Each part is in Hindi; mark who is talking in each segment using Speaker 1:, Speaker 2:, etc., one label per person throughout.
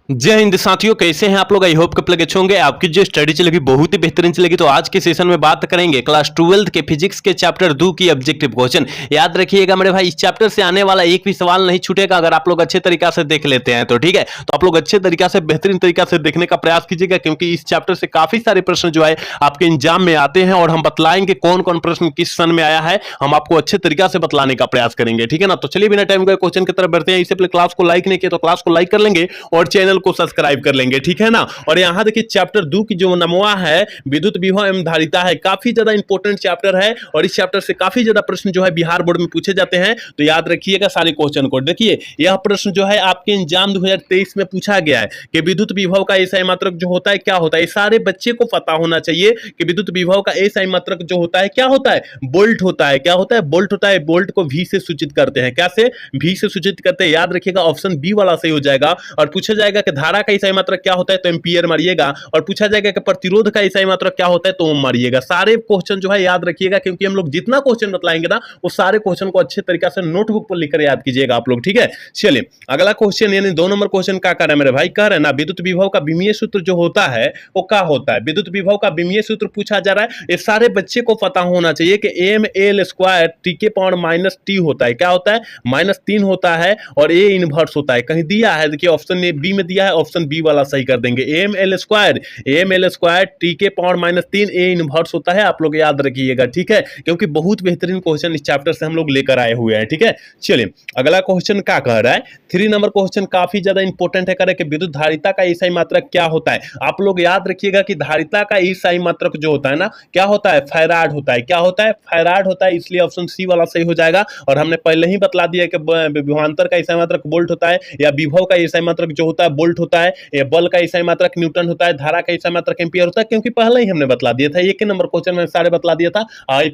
Speaker 1: जय हिंद साथियों, कैसे हैं आप लोग। आई होप कि अच्छे होंगे। आपकी जो स्टडी चलेगी बहुत ही बेहतरीन चलेगी। तो आज के सेशन में बात करेंगे क्लास 12 के फिजिक्स के चैप्टर 2 की ऑब्जेक्टिव क्वेश्चन। याद रखिएगा मेरे भाई, इस चैप्टर से आने वाला एक भी सवाल नहीं छूटेगा अगर आप लोग अच्छे तरीका से देख लेते हैं तो। ठीक है, तो आप लोग अच्छे तरीका से बेहतरीन तरीका से देखने का प्रयास कीजिएगा, क्योंकि इस चैप्टर से काफी सारे प्रश्न जो है आपके एग्जाम में आते हैं और हम बतलाएंगे कौन कौन प्रश्न किस सन में आया है। हम आपको अच्छे तरीका से बतलाने का प्रयास करेंगे, ठीक है ना। तो चलिए बिना टाइम का क्वेश्चन की तरफ बढ़ते हैं। इससे पहले क्लास को लाइक नहीं किया तो क्लास को लाइक कर लेंगे और चैनल को सब्सक्राइब कर लेंगे, ठीक है ना। और यहां देखिए चैप्टर 2 की जो नमवा है विद्युत विभव एवं धारिता है, काफी ज्यादा इंपॉर्टेंट चैप्टर है और इस चैप्टर से काफी ज्यादा प्रश्न जो है बिहार बोर्ड में पूछे जाते हैं। तो याद रखिएगा सारे क्वेश्चन को। देखिए यह प्रश्न जो है आपके एग्जाम 2023 में पूछा गया है कि विद्युत विभव का एसआई मात्रक जो होता है क्या होता है। सारे बच्चे को पता होना चाहिए कि विद्युत विभव का एसआई मात्रक जो होता है क्या होता है, बोल्ट होता है। क्या होता है, बोल्ट होता है। बोल्ट को वी से सूचित करते हैं। क्या से, वी से सूचित करते हैं। याद रखिएगा ऑप्शन बी वाला सही हो जाएगा। और पूछा जाएगा कि धारा का एसआई मात्रक क्या होता है तो एम्पियर मारिएगा। और पूछा जाएगा कि प्रतिरोध का एसआई मात्रक क्या होता है तो ओम मारिएगा। सारे क्वेश्चन जो है याद रखिएगा, क्योंकि हम लोग जितना क्वेश्चन बतलाएंगे ना वो सारे क्वेश्चन को अच्छे तरीके से नोटबुक पर लिखकर याद कीजिएगा आप लोग, ठीक है। चलिए अगला क्वेश्चन यानी 2 नंबर क्वेश्चन क्या कर रहा है मेरे भाई, कह रहे हैं ना विद्युत विभव का विमीय सूत्र जो होता है वो क्या होता है। विद्युत विभव का विमीय सूत्र पूछा जा रहा है। ये सारे बच्चे को पता होना चाहिए कि एम एल स्क्वायर टी के पावर माइनस टी होता है। क्या होता है, -3 होता है और ए इनवर्स होता है। कहीं दिया है, देखिए ऑप्शन ए बी में दिया है, ऑप्शन बी वाला सही कर देंगे। एम एल स्क्वायर टी के पावर -3 ए इनवर्स होता है। आप लोग याद रखिएगा, ठीक है, क्योंकि बहुत बेहतरीन क्वेश्चन इस चैप्टर से हम लोग लेकर आए हुए हैं, ठीक है। चलिए अगला क्वेश्चन क्या कह रहा है, 3 नंबर क्वेश्चन काफी ज्यादा इंपॉर्टेंट है। करे कि विद्युत धारिता का एसआई मात्रक क्या होता है। आप लोग याद रखिएगा कि धारिता का एसआई मात्रक जो होता है ना क्या होता है, फैराड होता है। क्या होता है, फैराड होता है। इसलिए ऑप्शन सी वाला सही हो जाएगा। और हमने पहले ही बतला दिया कि विभवांतर का एसआई मात्रक वोल्ट होता है, या विभव का एसआई मात्रक जो होता है वोल्ट होता है, या बल का एसआई मात्रक न्यूटन होता है, धारा का एसआई मात्रक एम्पियर होता है, क्योंकि पहले ही हमने बतला दिया था। एक ही नंबर क्वेश्चन में सारे बतला दिया था,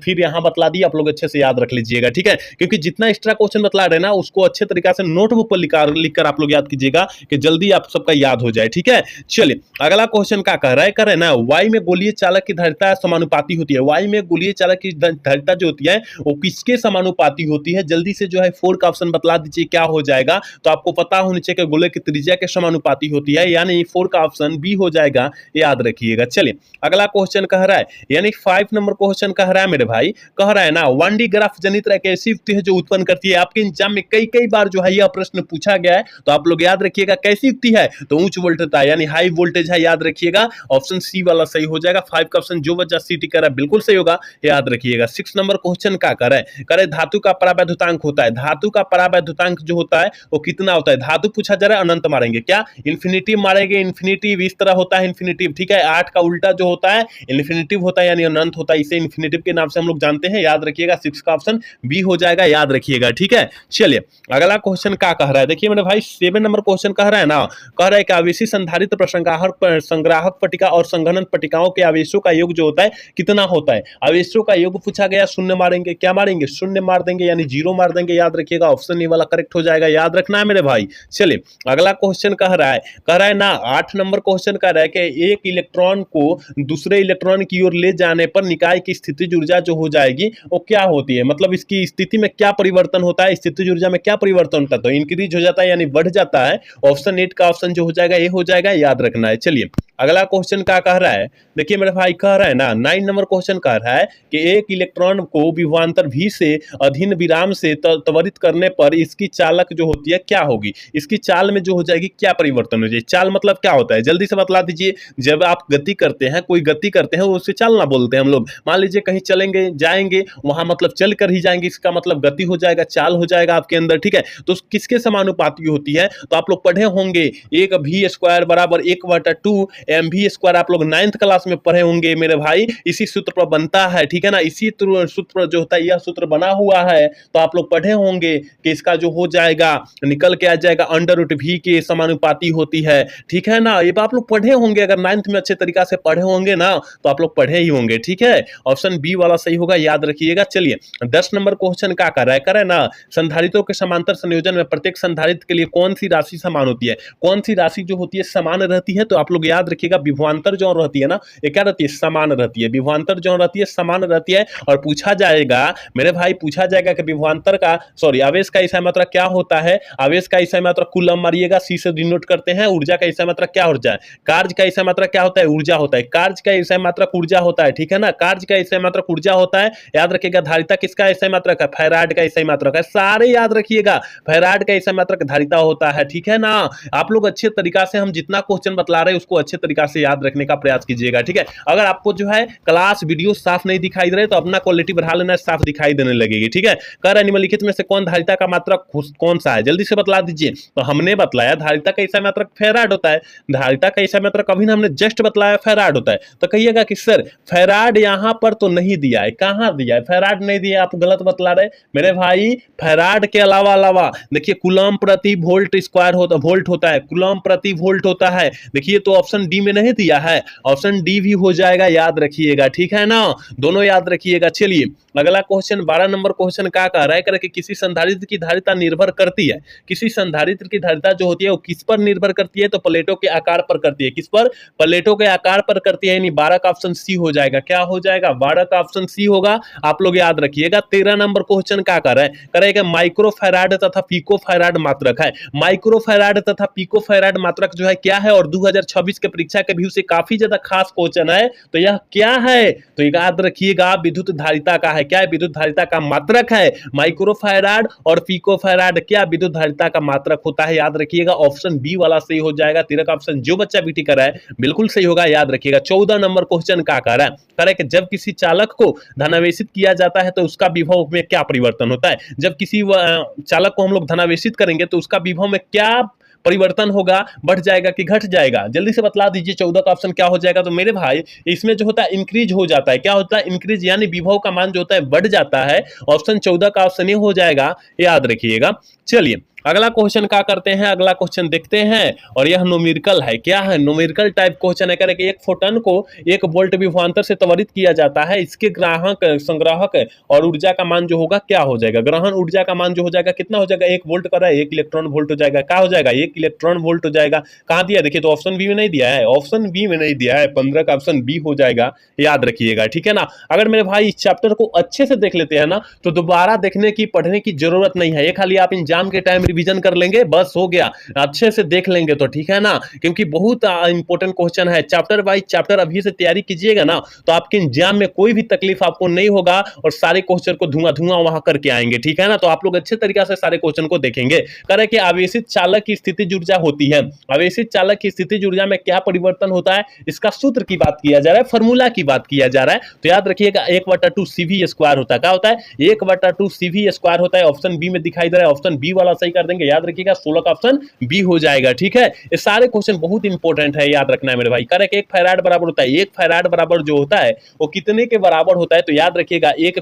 Speaker 1: फिर यहां बतला दिया। आप लोग अच्छे से याद रख लीजिएगा, ठीक है, क्योंकि जितना एक्स्ट्रा क्वेश्चन बतला रहे ना उसको अच्छे तरीके से नोटबुक पर लिखकर आप लोग याद कीजिएगा कि जल्दी आप सबका याद हो जाए, ठीक है। चलिए अगला क्वेश्चन क्या कह रहा है, कह रहे ना वाई में गोलीय चालक की धारिता समानुपाती होती है। वाई में गोलीय चालक की धारिता जो होती है वो किसके समानुपाती होती है। जल्दी से जो है 4 का ऑप्शन बतला दीजिए क्या हो जाएगा। तो आपको पता होना चाहिए कि गोले की त्रिज्या के समानुपाती होती है, यानी 4 का ऑप्शन बी हो जाएगा, याद रखिएगा। चलिए अगला क्वेश्चन कह रहा है यानी 5 नंबर क्वेश्चन कह रहा है मेरे भाई, कह रहा है ना 1D ग्राफ जनित एक ऐसी युक्ति है जो उत्पन्न करती है। आपके एग्जाम में कई बार जो है यह प्रश्न पूछा गया है, तो आप लोग याद रखिएगा कैसी युक्ति है तो उच्च वोल्टेज है, यानी हाई वोल्टेज है। याद रखिएगा ऑप्शन सी वाला सही हो जाएगा। 5 का ऑप्शन जो बच्चा सी टी कर रहा है बिल्कुल सही होगा, याद रखिएगा। 6 नंबर क्वेश्चन क्या कर रहा है, धातु का परावैद्युतांक होता है। धातु का परावैद्युतांक जो होता है वो कितना होता है। धातु पूछा जा रहा है, अनंत मारेंगे क्या, इन्फिनिटिव मारेंगे। इन्फिनिटिव इस तरह होता है इन्फिनिटिव, ठीक है। 8 का उल्टा जो होता है इन्फिनिटिव होता है, यानी अनंत होता है। इसे इन्फिनिटिव के नाम से हम लोग जानते हैं, याद रखिएगा। 6 का ऑप्शन बी हो जाएगा, याद रखिएगा, ठीक है। चलिए अगला क्वेश्चन क्या कह रहा है, देखिए मेरे भाई 7 नंबर क्वेश्चन कह रहा है ना, कह रहा है कि आवेशी संधारित्र पर संग्राहक पट्टिका और संघनन पट्टिकाओं के आवेशों का योग जो होता है कितना होता है। आवेशों का योग पूछा गया, शून्य मारेंगे। क्या मारेंगे, शून्य मार देंगे, यानी 0 मार देंगे, याद रखिएगा। ऑप्शन ए वाला करेक्ट हो जाएगा, याद रखना है मेरे भाई। चलिए अगला क्वेश्चन कह रहा है ना 8 नंबर क्वेश्चन कह रहा है कि एक इलेक्ट्रॉन को दूसरे इलेक्ट्रॉन की ओर ले जाने पर निकाय की स्थितिज ऊर्जा जो हो जाएगी वो क्या होती है। मतलब इसकी स्थिति में क्या परिवर्तन होता है, स्थितिज ऊर्जा में क्या परिवर्तन होता है, तो इंक्रीज हो जाता है, यानी बढ़ जाता है। ऑप्शन 8 का ऑप्शन जो हो जाएगा ये हो जाएगा, याद रखना है। चलिए अगला क्वेश्चन क्या कह रहा है, देखिए मेरे भाई कह रहा है ना 9 नंबर क्वेश्चन कह रहा है कि एक इलेक्ट्रॉन को विभवांतर भी से अधीन विराम से त्वरित करने पर इसकी चालक जो होती है क्या होगी। इसकी चाल में जो हो जाएगी क्या परिवर्तन हो जाएगी। चाल मतलब क्या होता है, जल्दी से बतला दीजिए। जब आप गति करते हैं, कोई गति करते हैं उससे चालना बोलते हैं हम लोग। मान लीजिए कहीं चलेंगे जाएंगे, वहां मतलब चल कर ही जाएंगे, इसका मतलब गति हो जाएगा, चाल हो जाएगा आपके अंदर, ठीक है। तो किसके समानुपाती होती है, तो आप लोग पढ़े होंगे एक वी स्क्वायर बराबर 1/2 एम वी स्क्वायर। आप लोग 9th क्लास में पढ़े होंगे मेरे भाई, इसी सूत्र पर बनता है, ठीक है ना। इसी सूत्र जो होता है यह सूत्र बना हुआ है, तो आप लोग पढ़े होंगे कि इसका जो हो जाएगा निकल के आ जाएगा √v के समानुपाती होती है, ठीक है ना। ये आप लोग पढ़े होंगे, अगर 9th में अच्छे तरीका से पढ़े होंगे ना तो आप लोग पढ़े ही होंगे, ठीक है। ऑप्शन बी वाला सही होगा, याद रखिएगा। चलिए 10 नंबर क्वेश्चन क्या कर रहा है ना संधारित्रों के समांतर संयोजन में प्रत्येक संधारित्र के लिए कौन सी राशि समान होती है। कौन सी राशि जो होती है समान रहती है, तो आप लोग याद रखिएगा विभवांतर जो रहती है ना, ये क्या रहती है, समान रहती है। विभवांतर जो रहती है समान रहती है। और पूछा जाएगा मेरे भाई, पूछा जाएगा कि विभवांतर का सॉरी आवेश का ईसाई मात्रा क्या होता है। आवेश का ईसाई मात्रा कूलम मारिएगा, सी से डिनोट करते हैं। ऊर्जा का ईसाई मात्रा क्या ऊर्जा है, कार्य का ईसाई मात्रा क्या होता है, ऊर्जा होता है। कार्य का ईसाई मात्रा ऊर्जा होता है, ठीक है ना, कार्य का ईसाई मात्रा ऊर्जा होता है। याद रखिएगा धारिता किसका ईसाई मात्रा का, फैराड का ईसाई मात्रा का। सारे याद रखिएगा फैराड का ईसाई मात्रा धारिता होता है, ठीक है ना। आप लोग अच्छे तरीका से, हम जितना क्वेश्चन बतला रहे हैं उसको अच्छे तरीका से याद रखने का प्रयास कीजिएगा, ठीक है। अगर आपको जो है क्लास वीडियो साफ नहीं दिखाई दे रहे तो अपना क्वालिटी बढ़ा लेना, साफ दिखाई देने लगेगी, ठीक है। कह रहा है निम्नलिखित में से कौन धारिता का मात्रक कौन सा है, जल्दी से बतला दीजिए। तो हमने बतलाया धारिता का ईसाई मात्रक फैराड होता है। धारिता का ईसाई मात्रक कभी ना, हमने जस्ट बतलाया फैराड होता है। तो कहिएगा कि सर फैराड यहां पर तो नहीं दिया है, कहां दिया है, फैराड नहीं दिया, आप गलत बतला रहे मेरे भाई। फैराड के अलावा देखिए कूलम प्रति वोल्ट स्क्वायर होता, वोल्ट होता है, कूलम प्रति वोल्ट होता है। देखिए तो ऑप्शन डी में नहीं दिया है, ऑप्शन डी भी हो जाएगा, याद रखिएगा, ठीक है ना, दोनों याद रखिएगा। चलिए अगला क्वेश्चन 12 नंबर क्वेश्चन क्या कह रहा है, कि किसी संधारित्र की धारिता निर्भर करती है, किसी संधारित्र की धारिता जो होती है वो किस पर निर्भर करती है, तो प्लेटों के आकार पर करती है। किस पर, प्लेटों के आकार पर करती है, यानी 12 का ऑप्शन सी हो जाएगा। क्या हो जाएगा, 12 का ऑप्शन सी होगा, आप लोग याद रखिएगा। 13 नंबर क्वेश्चन क्या कर रहा है, करेगा माइक्रोफैराड तथा पिकोफैराड मात्रक है। माइक्रोफैराड तथा पिकोफैराड मात्रक जो है क्या है, और 2026 के परीक्षा के व्यू से काफी ज्यादा खास क्वेश्चन है, तो यह क्या है, तो याद रखिएगा विद्युत धारिता का है। क्या है, विद्युत धारिता का मात्रक है। माइक्रोफैराड और पिकोफैराड क्या विद्युत धारिता का मात्रक होता है, याद रखिएगा। ऑप्शन बी वाला सही हो जाएगा। 13 का ऑप्शन जो बच्चा बीटी कर रहा है बिल्कुल सही होगा, याद रखिएगा। 14 नंबर क्वेश्चन क्या कर रहा है, करें कि जब किसी चालक को धनावेशित किया जाता है तो उसका विभव में क्या परिवर्तन होता है। जब किसी चालक को हम लोग धनावेशित करेंगे तो उसका विभव में क्या परिवर्तन होगा, बढ़ जाएगा कि घट जाएगा, जल्दी से बतला दीजिए। 14 का ऑप्शन क्या हो जाएगा, तो मेरे भाई इसमें जो होता है इंक्रीज हो जाता है। क्या होता है, इंक्रीज, यानी विभव का मान जो होता है बढ़ जाता है। ऑप्शन 14 का ऑप्शन ये हो जाएगा, याद रखिएगा। चलिए अगला क्वेश्चन क्या करते हैं, अगला क्वेश्चन देखते हैं, और यह न्यूमेरिकल है। क्या है, न्यूमेरिकल टाइप क्वेश्चन है। करें कि एक फोटोन को 1 वोल्ट विभवांतर से त्वरित किया जाता है, इसके ग्राहक संग्राहक और ऊर्जा का मान जो होगा क्या हो जाएगा, ग्रहण ऊर्जा का मान जो हो जाएगा कितना हो जाएगा, 1 वोल्ट कर रहा है, 1 इलेक्ट्रॉन वोल्ट हो जाएगा। क्या हो जाएगा, 1 इलेक्ट्रॉन वोल्ट हो जाएगा। कहां दिया, देखिए तो ऑप्शन बी में नहीं दिया है, ऑप्शन बी में नहीं दिया है। 15 का ऑप्शन बी हो जाएगा, याद रखिएगा, ठीक है ना। अगर मेरे भाई इस चैप्टर को अच्छे से देख लेते हैं ना, तो दोबारा देखने की, पढ़ने की जरूरत नहीं है। ये खाली आप एग्जाम के टाइम रिवीजन कर लेंगे, बस हो गया। अच्छे से देख लेंगे तो ठीक है ना, क्योंकि बहुत इंपॉर्टेंट क्वेश्चन है। चैप्टर बाय चैप्टर अभी से तैयारी कीजिएगा ना, तो आपके एग्जाम में कोई भी तकलीफ आपको नहीं होगा, और सारे क्वेश्चन को धुआं वहां करके आएंगे, ठीक है ना। तो आप लोग अच्छे तरीके से सारे क्वेश्चन को देखेंगे। करें कि आवेशित चालक की स्थितिज ऊर्जा होती है, आवेशित चालक की स्थितिज ऊर्जा में क्या परिवर्तन होता है, इसका सूत्र की बात किया जा रहा है, फॉर्मूला की बात किया जा रहा है। तो याद रखिएगा 1/2 CV स्क्वायर होता है। क्या होता है, 1/2 CV स्क्वायर होता है। ऑप्शन बी में दिखाई दे रहा है, ऑप्शन बी वाला सही कर देंगे, याद रखिएगा। 16 का ऑप्शन बी हो जाएगा, ठीक है। ये सारे क्वेश्चन बहुत इंपॉर्टेंट है, याद रखना है मेरे भाई। करेक्ट, 1 फैराड बराबर होता है, 1 फैराड बराबर जो होता है वो कितने के बराबर होता है, तो याद रखिएगा 1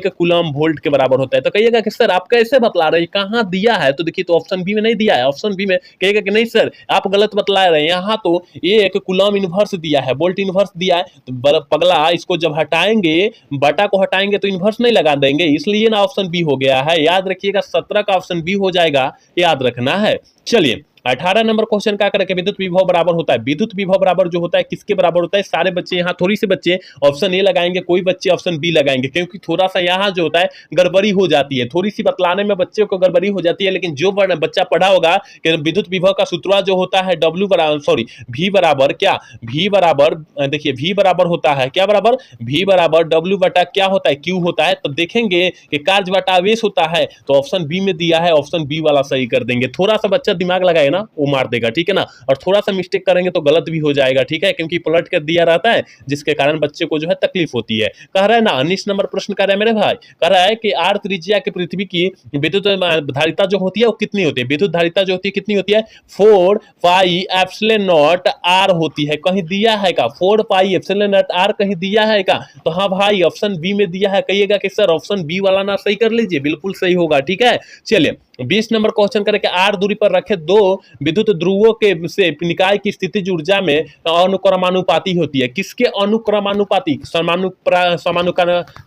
Speaker 1: कूलम वोल्ट के बराबर होता है। तो कहिएगा कि सर आप कैसे बतला रहे हैं, कहां दिया है, तो देखिए तो ऑप्शन बी में नहीं दिया है। ऑप्शन बी में कहिएगा कि नहीं सर आप गलत बतला रहे हैं, यहां तो 1 कूलम इनवर्स दिया है, वोल्ट इनवर्स दिया है। तो पगला इसको जब हटाएंगे, बटा को हटाएंगे तो इनवर्स नहीं लगा देंगे, इसलिए ना ऑप्शन बी हो गया है, याद रखिएगा। 17 का ऑप्शन बी हो जाएगा, याद रखना है। चलिए 18 नंबर क्वेश्चन क्या करें, विद्युत विभव बराबर होता है। विद्युत विभव बराबर जो होता है किसके बराबर होता है, सारे बच्चे यहाँ थोड़ी से बच्चे ऑप्शन ए लगाएंगे, कोई बच्चे ऑप्शन बी लगाएंगे, क्योंकि थोड़ा सा यहाँ जो होता है गड़बड़ी हो जाती है, थोड़ी सी बतलाने में बच्चे को गड़बड़ी हो जाती है। लेकिन जो बच्चा पढ़ा होगा कि विद्युत विभव का सूत्र जो होता है W बराबर सॉरी V बराबर क्या, V बराबर देखिए V बराबर होता है क्या, बराबर V बराबर W बटा क्या होता है, Q होता है। तो देखेंगे कि कार्य बटा आवेश होता है, तो ऑप्शन बी में दिया है, ऑप्शन बी वाला सही कर देंगे। थोड़ा सा बच्चा दिमाग लगाए ना वो मार देगा, ठीक है ना। और थोड़ा सा मिस्टेक करेंगे तो गलत भी हो जाएगा, ठीक है, क्योंकि पलट कर दिया रहता है, जिसके कारण बच्चे को जो है तकलीफ होती है। कह रहा है ना 19 नंबर प्रश्न कह रहा है मेरे भाई, कह रहा है कि आर त्रिज्या की पृथ्वी की विद्युत धारिता जो होती है वो कितनी होती है, विद्युत धारिता जो होती है कितनी होती है, 4 पाई एप्सिलॉन नॉट आर होती है। कहीं दिया है का 4 पाई एप्सिलॉन नॉट आर, कहीं दिया है का, तो हाँ भाई ऑप्शन बी में दिया है। कहिएगा कि सर ऑप्शन बी वाला ना सही कर लीजिए, बिल्कुल सही होगा, ठीक है। चलिए 20 नंबर क्वेश्चन करें कि आर दूरी पर रखे दो विद्युत ध्रुवों के से निकाय की स्थितिज ऊर्जा में अनुक्रमानुपाती होती है। किसके अनुक्रमानुपाती?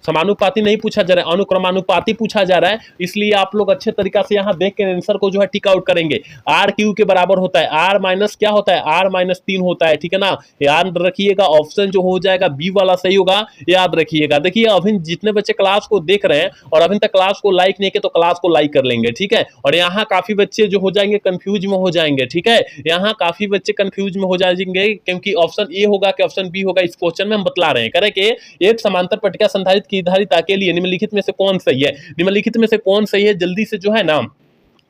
Speaker 1: समानुपाती नहीं पूछा जा रहा है, अनुक्रमानुपाती पूछा जा रहा है, इसलिए आप लोग अच्छे तरीका से यहाँ देख के आंसर को जो है टिक आउट करेंगे। आर क्यू के बराबर होता है, आर माइनस क्या होता है, आर माइनस 3 होता है, ठीक है ना। याद रखिएगा ऑप्शन जो हो जाएगा बी वाला सही होगा, याद रखिएगा। देखिए अभी जितने बच्चे क्लास को देख रहे हैं और अभी तक क्लास को लाइक नहीं किए तो क्लास को लाइक कर लेंगे, ठीक है। और यहाँ काफी बच्चे जो हो जाएंगे कंफ्यूज में हो जाएंगे, ठीक है, यहाँ काफी बच्चे कंफ्यूज में हो जाएंगे क्योंकि ऑप्शन ए होगा कि ऑप्शन बी होगा, इस क्वेश्चन में हम बतला रहे हैं। करें कि एक समांतर पट्टिका संधारित्र की धारिता के लिए निम्नलिखित में से कौन सही है, निम्नलिखित में से कौन सही है, जल्दी से जो है ना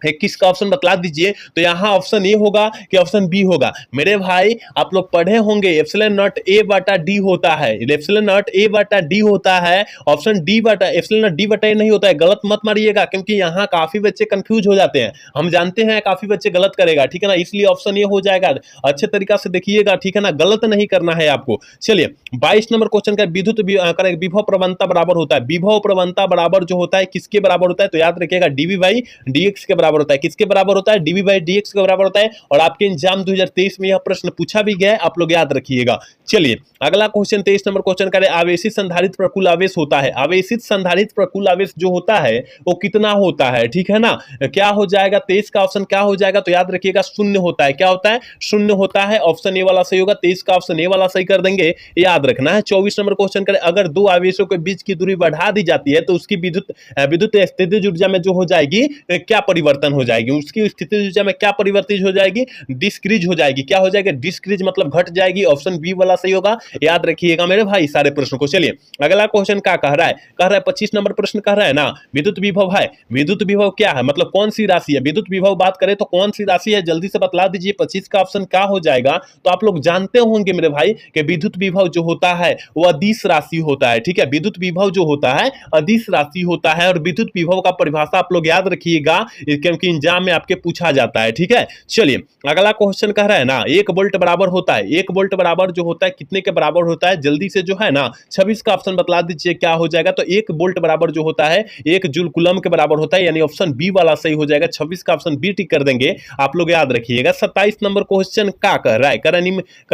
Speaker 1: किसका ऑप्शन बतला दीजिए। तो यहाँ ऑप्शन ए होगा कि ऑप्शन बी होगा। मेरे भाई आप लोग पढ़े होंगे एप्सिलॉन नॉट ए बटा डी होता है, एप्सिलॉन नॉट ए बटा डी होता है, ऑप्शन डी बटा एप्सिलॉन नॉट डी बटा ए नहीं होता है। गलत मत मारिएगा क्योंकि यहाँ काफी बच्चे कंफ्यूज हो जाते हैं, हम जानते हैं काफी बच्चे गलत करेगा, ठीक है ना, इसलिए ऑप्शन ए हो जाएगा। अच्छे तरीका से देखिएगा, ठीक है ना, गलत नहीं करना है आपको। चलिए 22 नंबर क्वेश्चन का विद्युत विभव प्रवणता बराबर होता है, विभव प्रवणता बराबर जो होता है किसके बराबर होता है, तो याद रखिएगा डीवी बाई डीएक्स के बराबर होता है। किसके बराबर होता है, डीवी बाई डीएक्स के बराबर होता है। और आपके एग्जाम 2023 में यह प्रश्न पूछा भी गया है, आप लोग याद रखिएगा। चलिए अगला क्वेश्चन 23 नंबर क्वेश्चन करें, आवेशित संधारित्र पर कुल आवेश होता है, आवेशित संधारित्र पर कुल आवेश जो होता है वो कितना होता है, ठीक है ना। क्या हो जाएगा 23 का ऑप्शन क्या हो जाएगा, तो याद रखिएगा शून्य होता है। क्या होता है, शून्य होता है। ऑप्शन ए वाला सही होगा, 23 का ऑप्शन ए वाला सही कर देंगे, याद रखना है। 24 नंबर क्वेश्चन करें, अगर दो आवेशों के बीच की दूरी बढ़ा दी जाती है तो उसकी विद्युत स्थितिज ऊर्जा में जो हो जाएगी क्या परिवर्तन हो जाएगी, उसकी स्थितिज ऊर्जा में क्या परिवर्तित हो जाएगी, डिस्क्रीज हो जाएगी। क्या हो जाएगा, डिस्क्रीज मतलब घट जाएगी। ऑप्शन बी वाला सही होगा, याद रखिएगा मेरे भाई सारे प्रश्नों को। चलिए अगला क्वेश्चन क्या कह रहा है, 25 नंबर प्रश्न कह रहा है ना, विद्युत विभव है, विद्युत विभव क्या है, मतलब कौन सी राशि है, विद्युत विभव बात करें तो कौन सी राशि है, जल्दी से बतला दीजिए। 25 का ऑप्शन क्या हो जाएगा, तो आप लोग जानते होंगे मेरे भाई कि विद्युत विभव जो होता है वो अदिश राशि होता है, ठीक है। विद्युत विभव जो होता है अदिश राशि होता है, और विद्युत विभव का परिभाषा आप लोग याद रखिएगा क्योंकि एग्जाम में आपके पूछा जाता है, ठीक है। चलिए अगला क्वेश्चन कह रहा है ना, 1 वोल्ट बराबर होता है, 1 वोल्ट बराबर जो होता है कितने के बराबर होता है, जल्दी से जो है ना 26 का ऑप्शन बतला दीजिए क्या हो जाएगा। तो 1 वोल्ट बराबर जो होता है 1 जूल कूलम के बराबर होता है, यानी ऑप्शन बी वाला सही हो जाएगा। 26 का ऑप्शन बी टिक कर देंगे, आप लोग याद रखिएगा। 27 नंबर क्वेश्चन क्या कह रहा है, करण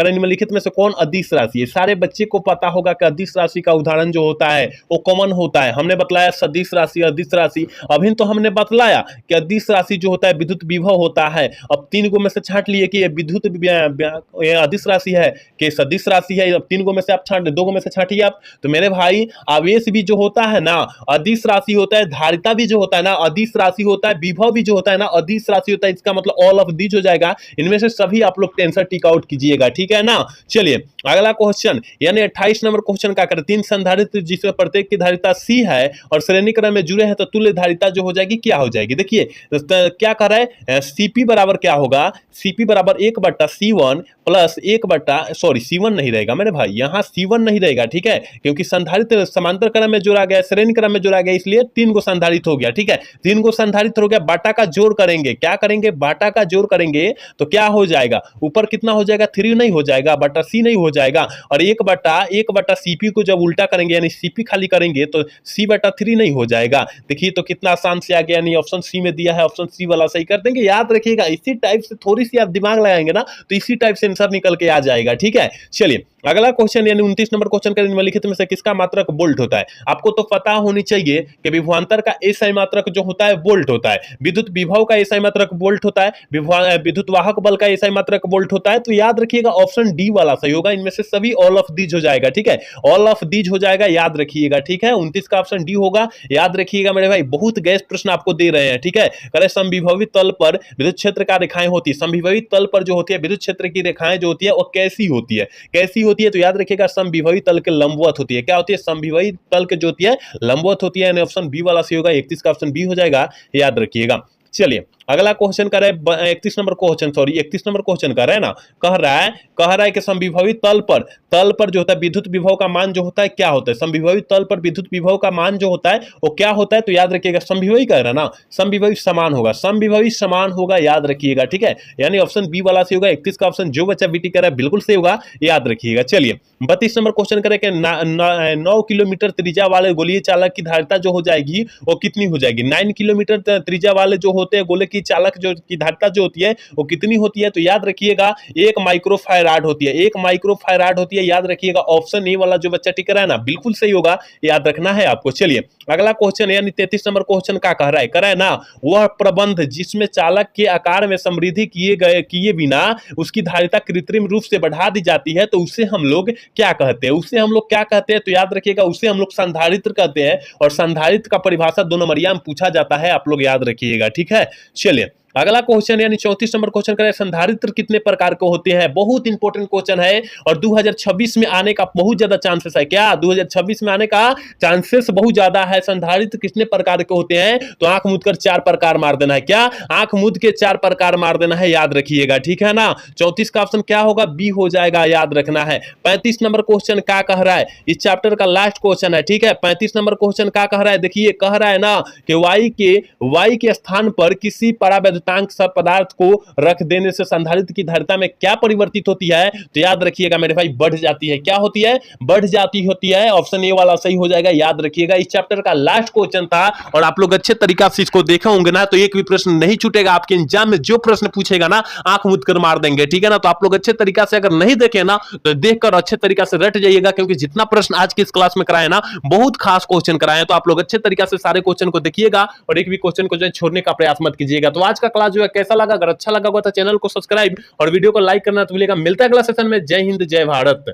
Speaker 1: निम्नलिखित में से कौन अदिश राशि है। सारे बच्चे को पता होगा कि अदिश राशि का उदाहरण जो होता है वो कॉमन होता है। हमने बतलाया सदिश राशि, अदिश राशि, अभी तो हमने बतलाया कि अदिश राशि जो होता है विद्युत विभव होता है। अब 3 गो में से छांट लिए कि ये विद्युत अदिश राशि है कि सदिश राशि है, अब 3 गो में से आप छांट, 2 गो में से छांटिए आप। तो मेरे भाई आवेश भी जो होता है ना अदिश राशि होता है, धारिता भी जो होता है ना अदिश राशि होता है, विभव भी जो होता है ना अदिश राशि होता है। इसका मतलब ऑल ऑफ दीज हो जाएगा, इनमें से सभी आप लोग आंसर टिक आउट कीजिएगा, ठीक है ना। चलिए अगला क्वेश्चन यानी 28 नंबर क्वेश्चन का करें, 3 संधारित्र जिसमें प्रत्येक की धारिता सी है और श्रेणी क्रम में जुड़े हैं तो तुल्य धारिता जो हो जाएगी क्या हो जाएगी। देखिए क्या कर रहा है, सीपी बराबर क्या होगा, सीपी बराबर 1/C1 प्लस 1 सॉरी C1 नहीं रहेगा मेरे भाई, यहाँ C1 नहीं रहेगा, ठीक है, क्योंकि संधारित्र समांतर क्रम में जोड़ा गया, श्रेणी क्रम में जोड़ा गया, इसलिए 3 गो संधारित्र हो गया, ठीक है। 3 गो संधारित्र हो गया, बाटा का जोड़ करेंगे, क्या करेंगे, बाटा का जोड़ करेंगे तो क्या हो जाएगा, ऊपर कितना हो जाएगा 3 नहीं हो जाएगा, बटा C नहीं हो जाएगा, और 1/CP को जब उल्टा करेंगे यानी CP खाली करेंगे तो C/3 नहीं हो जाएगा। देखिए तो कितना आसान से आ गया, यानी ऑप्शन सी में दिया है, ऑप्शन सी वाला सही कर देंगे। याद रखिएगा इसी टाइप से थोड़ी सी आप दिमाग लगाएंगे ना तो इसी टाइप से आंसर निकल के आ जाएगा, ठीक है। चलिए अगला क्वेश्चन यानी 29 नंबर क्वेश्चन का निम्नलिखित में से किसका मात्रक वोल्ट होता है। आपको तो पता होनी चाहिए कि विभवांतर का एसआई मात्रक जो होता है वोल्ट होता है, विद्युत विभव का एसआई मात्रक वोल्ट होता है, विद्युत वाहक बल का एसआई मात्रक वोल्ट होता है। तो याद रखिएगा ऑप्शन डी वाला सही होगा, इनमें से सभी ऑल ऑफ दीज हो जाएगा, ठीक है, ऑल ऑफ दीज हो जाएगा, याद रखिएगा, ठीक है। 29 का ऑप्शन डी होगा, याद रखिएगा मेरे भाई, बहुत गैस प्रश्न आपको दे रहे हैं, ठीक है। करे समविभवी तल पर विद्युत क्षेत्र का रेखाएं होती है, समविभवी तल पर जो होती है विद्युत क्षेत्र की रेखाएं जो होती है वो कैसी होती है, कैसी होती है, तो याद रखिएगा समविभवी तल के लंबवत होती है। क्या होती है, समविभवी तल के जो होती है लंबवत होती है, ऑप्शन बी वाला सही होगा। 31 का ऑप्शन बी हो जाएगा, याद रखिएगा। चलिए अगला क्वेश्चन कर रहा है 31 number question, sorry 31 number question कर रहा है ना, कह रहा है कि समविभवी तल पर जो होता है विद्युत विभव का मान जो होता है क्या होता है, समविभवी तल पर विद्युत विभव का मान जो होता है वो क्या होता है, तो याद रखिएगा समविभवी कह रहा है ना, समविभवी समान होगा, समविभवी समान होगा, याद रखिएगा, ठीक है, यानी ऑप्शन बी वाला सही होगा। 31 का ऑप्शन जो बच्चा बीटी कर रहा है बिल्कुल सही होगा, याद रखिएगा। चलिए 32 नंबर क्वेश्चन करें कि 9 किलोमीटर त्रिज्या वाले गोलीय चालक की धारिता जो हो जाएगी वो कितनी हो जाएगी, 9 किलोमीटर त्रिज्या वाले जो होते हैं गोले की चालक जो की धारिता जो होती है वो कितनी होती है, तो याद रखिएगा 1 माइक्रोफैराड होती है, 1 माइक्रोफैराड होती है, याद रखिएगा। ऑप्शन ए वाला जो बच्चा टिक रहा है ना बिल्कुल सही होगा, याद रखना है आपको। चलिए अगला क्वेश्चन यानी 33 नंबर क्वेश्चन का कह रहा है ना, वह प्रबंध जिसमें चालक के आकार में समृद्धि किए बिना उसकी धारिता कृत्रिम रूप से बढ़ा दी जाती है, तो उसे हम लोग क्या कहते हैं, उसे हम लोग क्या कहते हैं, तो याद रखिएगा उसे हम लोग संधारित्र कहते हैं, और संधारित्र का परिभाषा 2 नंबरिया में पूछा जाता है, आप लोग याद रखिएगा, ठीक है। चलिए अगला क्वेश्चन यानी 34 नंबर क्वेश्चन करें, संधारित्र कितने प्रकार के होते हैं, बहुत इंपॉर्टेंट क्वेश्चन है और 2026 में आने का बहुत ज्यादा चांसेस है, क्या 2026 में आने का चांसेस बहुत ज्यादा है। संधारित्र कितने प्रकार के होते हैं, तो आंख मूंद कर 4 प्रकार मार देना है, क्या आंख मूंद के 4 प्रकार मार देना है, याद रखिएगा, ठीक है ना। 34 का ऑप्शन क्या होगा, बी हो जाएगा, याद रखना है। 35 नंबर क्वेश्चन क्या कह रहा है, इस चैप्टर का लास्ट क्वेश्चन है, ठीक है। 35 नंबर क्वेश्चन क्या कह रहा है, देखिए कह रहा है ना कि वाई के स्थान पर किसी परावैद्युतांक सब पदार्थ को रख देने से संधारित्र की धारिता में क्या परिवर्तित होती है, तो याद रखिएगा मेरे भाई बढ़ जाती है, क्या होती है, बढ़ जाती होती है। ऑप्शन ए वाला सही हो जाएगा, याद रखिएगा। इस चैप्टर का लास्ट क्वेश्चन था और आप लोग अच्छे तरीका से इसको देखे होंगे ना, तो एक भी प्रश्न नहीं छूटेगा आपके एग्जाम में, जो प्रश्न पूछेगा ना आंख मूंद कर मार देंगे, ठीक है ना। तो आप लोग अच्छे तरीका से अगर नहीं देखे ना तो देखकर अच्छे तरीका से रट जाइएगा, क्योंकि जितना प्रश्न आज की इस क्लास में कराए ना बहुत खास क्वेश्चन कराए, तो आप लोग अच्छे तरीका से सारे क्वेश्चन को देखिएगा और एक भी क्वेश्चन को जो है छोड़ने का प्रयास मत कीजिएगा। तो आज का क्लास जो है कैसा लगा, अगर अच्छा लगा होगा तो चैनल को सब्सक्राइब और वीडियो को लाइक करना तो भूलिएगा। मिलता है अगला सेशन में। जय हिंद, जय भारत।